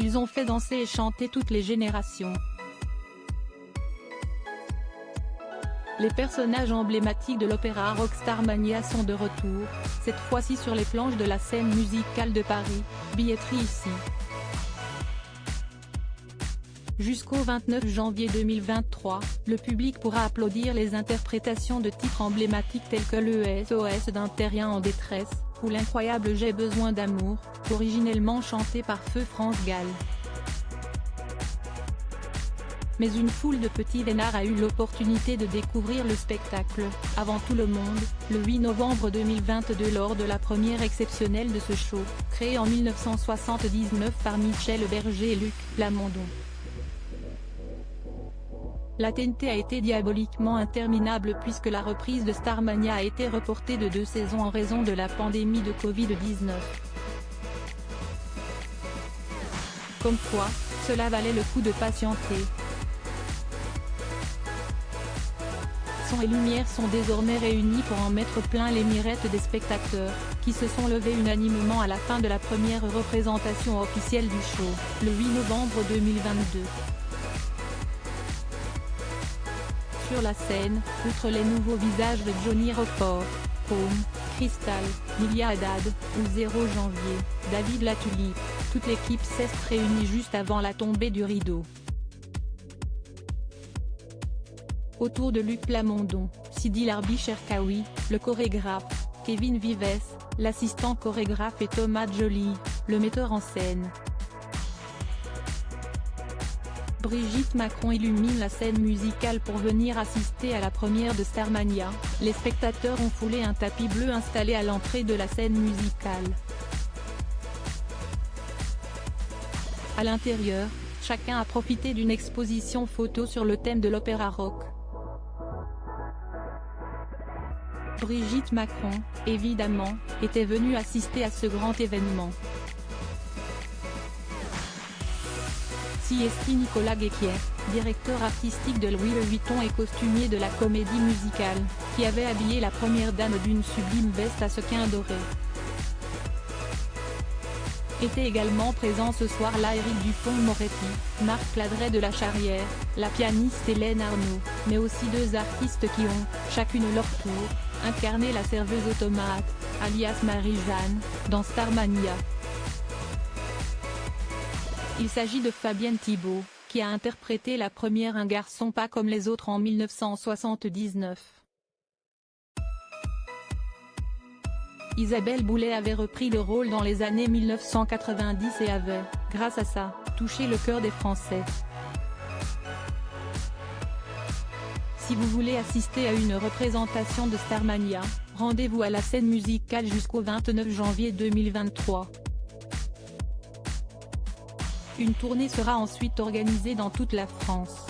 Ils ont fait danser et chanter toutes les générations. Les personnages emblématiques de l'opéra rock Starmania sont de retour, cette fois-ci sur les planches de la scène musicale de Paris, billetterie ici. Jusqu'au 29 janvier 2023, le public pourra applaudir les interprétations de titres emblématiques tels que le SOS d'un terrien en détresse, ou l'incroyable J'ai besoin d'amour, originellement chanté par Feu France Gall. Mais une foule de petits vénards a eu l'opportunité de découvrir le spectacle, avant tout le monde, le 8 novembre 2022 lors de la première exceptionnelle de ce show, créé en 1979 par Michel Berger et Luc Plamondon. La TNT a été diaboliquement interminable puisque la reprise de Starmania a été reportée de 2 saisons en raison de la pandémie de Covid-19. Comme quoi, cela valait le coup de patienter. Son et lumière sont désormais réunis pour en mettre plein les mirettes des spectateurs, qui se sont levés unanimement à la fin de la première représentation officielle du show, le 8 novembre 2022. Sur la scène, outre les nouveaux visages de Johnny Rockford, Home, Crystal, Milia Haddad, ou 0 janvier, David Latulippe, toute l'équipe s'est réunie juste avant la tombée du rideau. Autour de Luc Plamondon, Sidi Larbi Cherkaoui, le chorégraphe, Kevin Vives, l'assistant chorégraphe et Thomas Joly, le metteur en scène. Brigitte Macron illumine la scène musicale pour venir assister à la première de Starmania, les spectateurs ont foulé un tapis bleu installé à l'entrée de la scène musicale. À l'intérieur, chacun a profité d'une exposition photo sur le thème de l'opéra rock. Brigitte Macron, évidemment, était venue assister à ce grand événement. Si est Nicolas Guéquier, directeur artistique de Louis Vuitton et costumier de la comédie musicale, qui avait habillé la première dame d'une sublime veste à sequins dorés. Était également présent ce soir-là Éric Dupond-Moretti, Marc Pladret de la Charrière, la pianiste Hélène Arnaud, mais aussi 2 artistes qui ont, chacune leur tour, incarné la serveuse automate, alias Marie-Jeanne, dans Starmania. Il s'agit de Fabienne Thibault, qui a interprété la première Un garçon pas comme les autres en 1979. Isabelle Boulay avait repris le rôle dans les années 1990 et avait, grâce à ça, touché le cœur des Français. Si vous voulez assister à une représentation de Starmania, rendez-vous à la scène musicale jusqu'au 29 janvier 2023. Une tournée sera ensuite organisée dans toute la France.